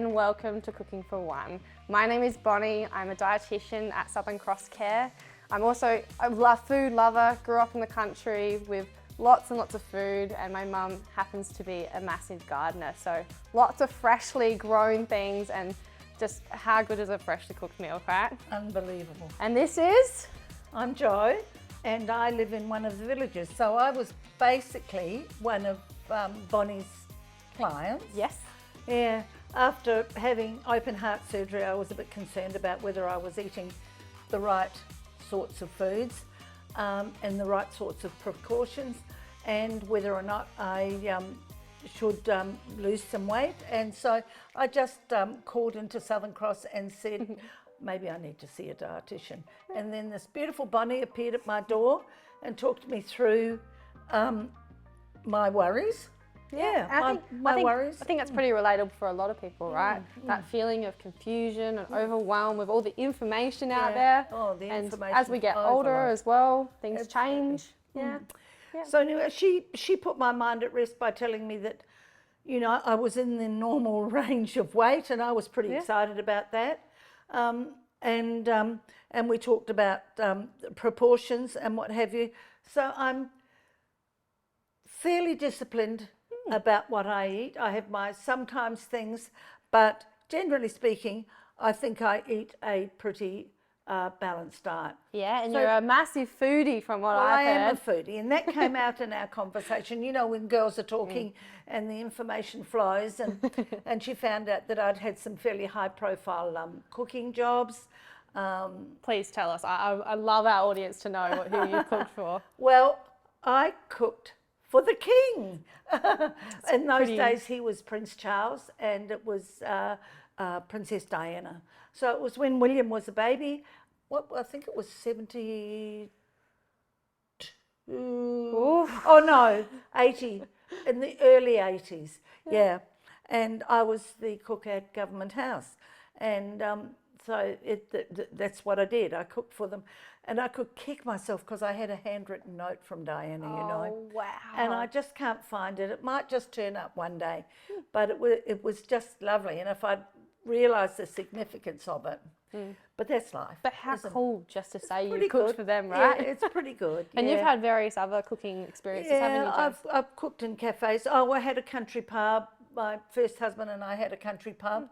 and welcome to Cooking for One. My name is Bonnie. I'm a dietitian at Southern Cross Care. I'm also a food lover, grew up in the country with lots and lots of food, and my mum happens to be a massive gardener. So lots of freshly grown things, and just how good is a freshly cooked meal, right? Unbelievable. And this is? I'm Jo, and I live in one of the villages. So I was basically one of Bonnie's clients. Yes. Yeah. After having open heart surgery, I was a bit concerned about whether I was eating the right sorts of foods and the right sorts of precautions, and whether or not I should lose some weight. And so I just called into Southern Cross and said, maybe I need to see a dietitian. And then this beautiful Bonnie appeared at my door and talked me through my worries. Yeah, my worries. I think that's pretty relatable for a lot of people, right? That feeling of confusion and overwhelm with all the information out there. Oh, the and information. as we get older as well, things change. Yeah. So anyway, she put my mind at rest by telling me that, you know, I was in the normal range of weight, and I was pretty excited about that. And we talked about proportions and what have you. So I'm fairly disciplined about what I eat. I have my sometimes things, but generally speaking, I think I eat a pretty balanced diet. Yeah, and so, you're a massive foodie from what I've heard. I am a foodie, and that came out in our conversation. You know, when girls are talking and the information flows, and she found out that I'd had some fairly high-profile cooking jobs. Please tell us. I love our audience to know who you cooked for. Well, I cooked for the king. In those days, he was Prince Charles, and it was Princess Diana. So it was when William was a baby. I think it was 72. Oh no, 80, in the early 80s. Yeah. And I was the cook at Government House, and so that's what I did. I cooked for them, and I could kick myself because I had a handwritten note from Diana, you know. Oh, wow. And I just can't find it. It might just turn up one day, but it was just lovely. And if I'd realised the significance of it, but that's life. But how cool just to say you cooked good for them, right? Yeah, it's pretty good. And you've had various other cooking experiences, haven't you, Jess? I've cooked in cafes. Oh, I had a country pub. My first husband and I had a country pub.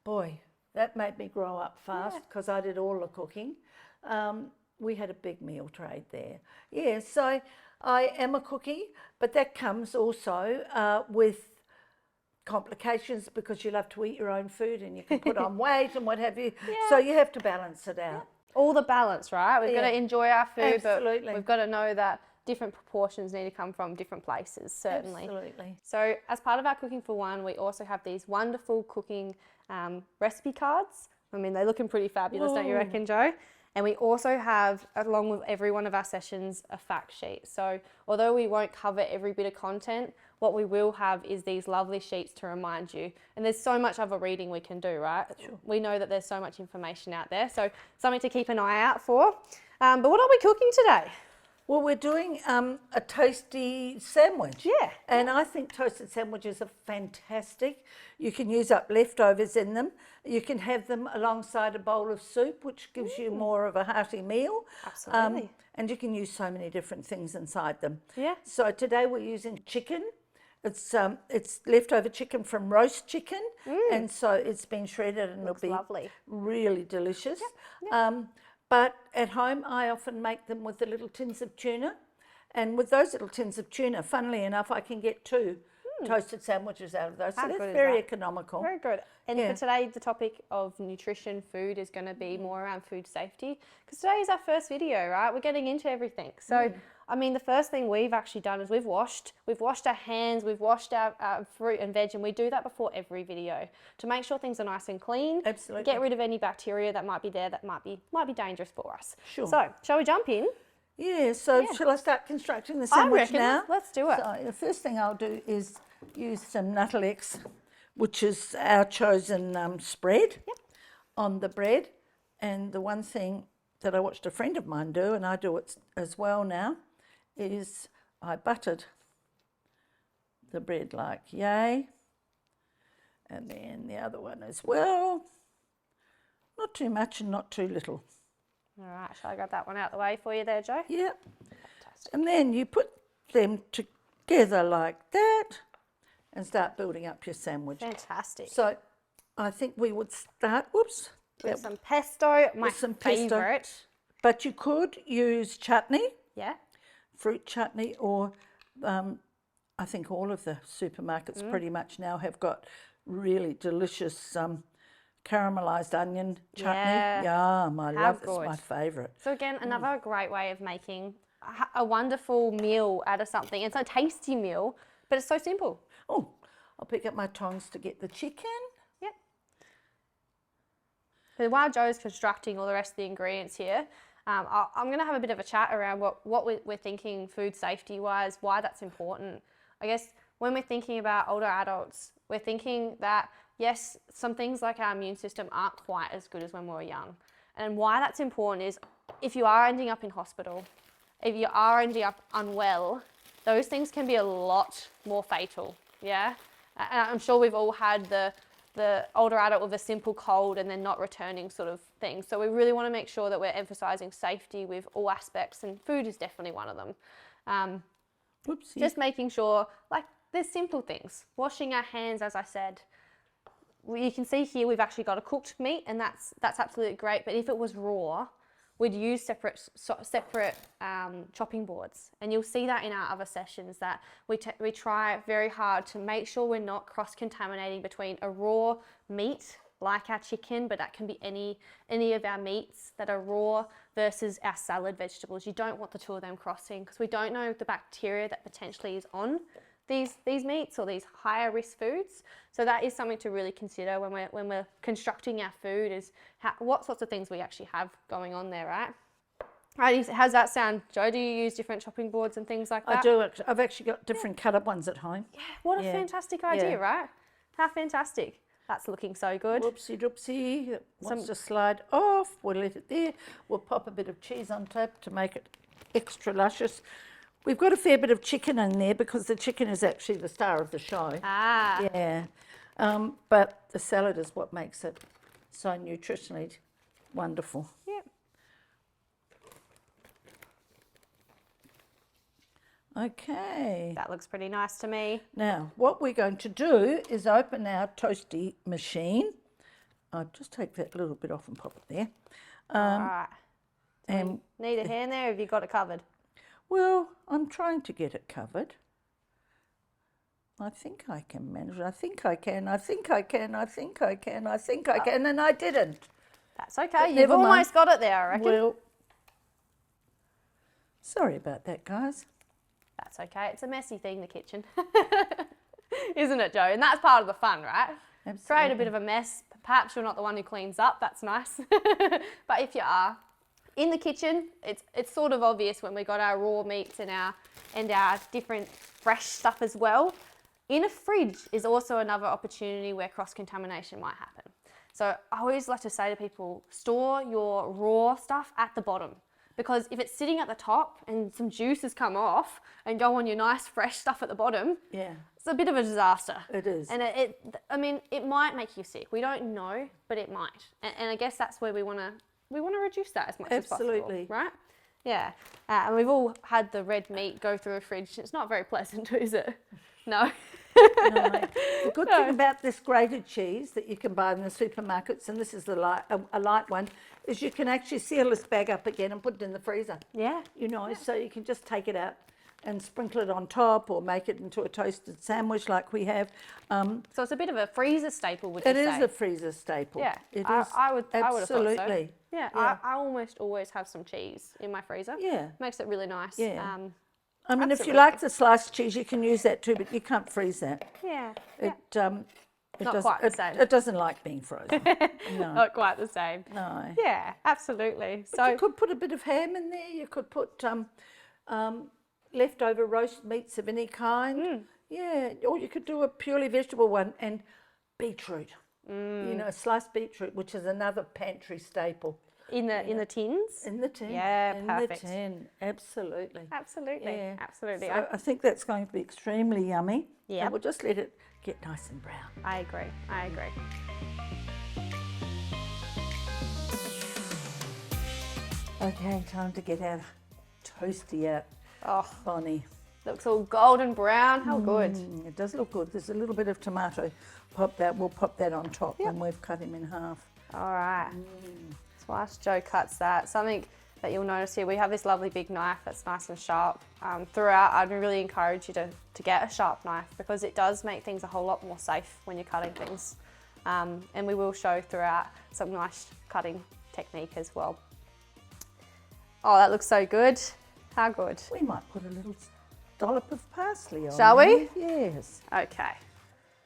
Boy, that made me grow up fast because I did all the cooking. We had a big meal trade there. Yeah, so I am a cookie, but that comes also with complications because you love to eat your own food and you can put on weight and what have you. So you have to balance it out. All the balance, right? We've got to enjoy our food, Absolutely. but we've got to know that different proportions need to come from different places, certainly. Absolutely. So as part of our Cooking for One, we also have these wonderful cooking recipe cards. I mean, they're looking pretty fabulous, don't you reckon, Jo? And we also have, along with every one of our sessions, a fact sheet. So although we won't cover every bit of content, what we will have is these lovely sheets to remind you. And there's so much other reading we can do, right? Sure. We know that there's so much information out there, so something to keep an eye out for. But what are we cooking today? Well, we're doing a toasty sandwich. Yeah. And I think toasted sandwiches are fantastic. You can use up leftovers in them. You can have them alongside a bowl of soup, which gives you more of a hearty meal. Absolutely. And you can use so many different things inside them. Yeah. So today we're using chicken. It's leftover chicken from roast chicken, and so it's been shredded and it'll be lovely. Really delicious. But at home, I often make them with the little tins of tuna. And with those little tins of tuna, funnily enough, I can get 2 toasted sandwiches out of those. So that's very economical. Very good. And for today, the topic of nutrition, food, is going to be more around food safety. Because today is our first video, right? We're getting into everything. So, I mean, the first thing we've actually done is we've washed our hands, we've washed our fruit and veg, and we do that before every video to make sure things are nice and clean. Absolutely. Get rid of any bacteria that might be there that might be dangerous for us. Sure. So, shall we jump in? Yeah, so shall I start constructing the sandwich now? Let's do it. So the first thing I'll do is use some Nuttelex, which is our chosen spread on the bread. And the one thing that I watched a friend of mine do, and I do it as well now, is I buttered the bread like yay. And then the other one as well. Not too much and not too little. All right, shall I grab that one out the way for you there, Jo? Yep. Fantastic. And then you put them together like that and start building up your sandwich. Fantastic. So I think we would start, whoops, With some pesto, my some pesto. favourite. but you could use chutney, Yeah. fruit chutney, or I think all of the supermarkets pretty much now have got really delicious caramelised onion chutney. Yeah. Yum, I love it. It's good. my favourite. So again, another great way of making a wonderful meal out of something. It's a tasty meal, but it's so simple. Oh, I'll pick up my tongs to get the chicken. Yep. So while Jo's constructing all the rest of the ingredients here, I'm going to have a bit of a chat around what we're thinking food safety wise, why that's important. I guess when we're thinking about older adults, we're thinking that yes, some things like our immune system aren't quite as good as when we were young. And why that's important is if you are ending up in hospital, if you are ending up unwell, those things can be a lot more fatal, yeah? And I'm sure we've all had the older adult with a simple cold and then not returning sort of thing. So we really want to make sure that we're emphasising safety with all aspects, and food is definitely one of them. Whoopsie. Just making sure, like, there's simple things. Washing our hands, as I said. You can see here we've actually got a cooked meat, and that's absolutely great. But if it was raw, we'd use separate chopping boards, and you'll see that in our other sessions that we try very hard to make sure we're not cross-contaminating between a raw meat like our chicken, but that can be any of our meats that are raw versus our salad vegetables. You don't want the two of them crossing because we don't know the bacteria that potentially is on these meats or these higher risk foods. So that is something to really consider when we're constructing our food, is what sorts of things we actually have going on there, right? Right, how's that sound, Jo? Do you use different chopping boards and things like that? I do. I've actually got different cut up ones at home. Yeah, what a Yeah. fantastic idea, Yeah. right? How fantastic. That's looking so good. Whoopsie doopsie. It wants to slide off. We'll let it there. We'll pop a bit of cheese on top to make it extra luscious. We've got a fair bit of chicken in there because the chicken is actually the star of the show. Ah, Yeah. But the salad is what makes it so nutritionally wonderful. yep. Okay. That looks pretty nice to me. Now, what we're going to do is open our toasty machine. I'll just take that little bit off and pop it there. All right. And, Need a hand there? Have you got it covered? well, I'm trying to get it covered. I think I can manage it. I think I can. I think I can. I think I can. I think I can. And I didn't. That's okay. You've never mind. almost got it there, I reckon. Well, sorry about that, guys. That's okay. It's a messy thing, the kitchen. Isn't it, Jo? And that's part of the fun, right? Create a Absolutely. bit of a mess. Perhaps you're not the one who cleans up. That's nice. But if you are, in the kitchen, it's sort of obvious when we got our raw meats and our different fresh stuff as well. In a fridge is also another opportunity where cross-contamination might happen. So I always like to say to people, store your raw stuff at the bottom. Because if it's sitting at the top and some juices come off and go on your nice fresh stuff at the bottom, Yeah, it's a bit of a disaster. it is. And it might make you sick. We don't know, but it might. And I guess that's where we want to reduce that as much as Absolutely. possible, right? Yeah. And we've all had the red meat go through a fridge. It's not very pleasant, is it? No. No. The good thing about this grated cheese that you can buy in the supermarkets, and this is a light one, is you can actually seal this bag up again and put it in the freezer. Yeah. You know, so you can just take it out and sprinkle it on top or make it into a toasted sandwich like we have. So it's a bit of a freezer staple, would you It say? is a freezer staple. Yeah, It is. I would have thought so. Absolutely. Yeah, Yeah. I almost always have some cheese in my freezer. Yeah. Makes it really nice. Yeah. I mean, if you absolutely. like the sliced cheese, you can use that too, but you can't freeze that. Yeah. It, Not quite the same. It doesn't like being frozen. No. Not quite the same. No. Yeah, absolutely. But So you could put a bit of ham in there. You could put leftover roast meats of any kind. Yeah, or you could do a purely vegetable one. And beetroot. You know, sliced beetroot, which is another pantry staple. In the tins? In the tin. Yeah, in perfect. the tin, absolutely. Absolutely. Yeah. Absolutely. So I think that's going to be extremely yummy. Yep. And we'll just let it get nice and brown. I agree. I agree. Okay, time to get our toasty out, Oh, Bonnie. looks all golden brown. How good. It does look good. There's a little bit of tomato. We'll pop that on top when we've cut him in half. All right. So whilst Joe cuts that, something that you'll notice here, we have this lovely big knife that's nice and sharp. Throughout, I'd really encourage you to get a sharp knife because it does make things a whole lot more safe when you're cutting things. And we will show throughout some nice cutting technique as well. Oh, that looks so good. How good. We might put a little dollop of parsley on. Shall we? there. Yes. Okay.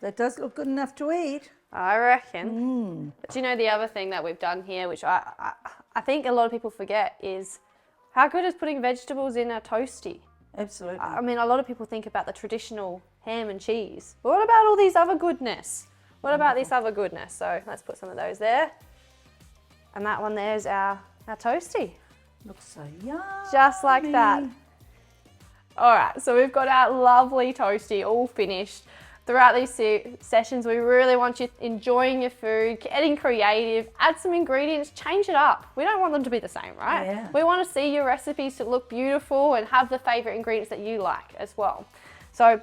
That does look good enough to eat. I reckon. But do you know the other thing that we've done here, which I think a lot of people forget, is how good is putting vegetables in a toasty? Absolutely. I mean, a lot of people think about the traditional ham and cheese. But what about all these other goodness? What about this other goodness? So let's put some of those there. And that one there is our toasty. Looks so yummy. Just like that. All right, so we've got our lovely toasty all finished. Throughout these sessions, we really want you enjoying your food, getting creative, add some ingredients, change it up. We don't want them to be the same, right? Yeah. We want to see your recipes to look beautiful and have the favourite ingredients that you like as well. So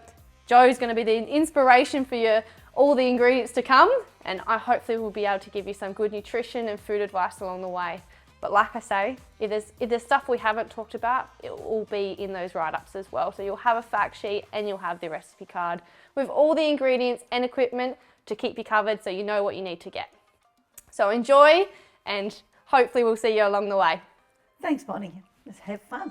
Joe's going to be the inspiration for all the ingredients to come, and I hopefully will be able to give you some good nutrition and food advice along the way. But like I say, if there's stuff we haven't talked about, it will all be in those write-ups as well. So you'll have a fact sheet and you'll have the recipe card with all the ingredients and equipment to keep you covered so you know what you need to get. So enjoy, and hopefully we'll see you along the way. Thanks, Bonnie. Let's have fun.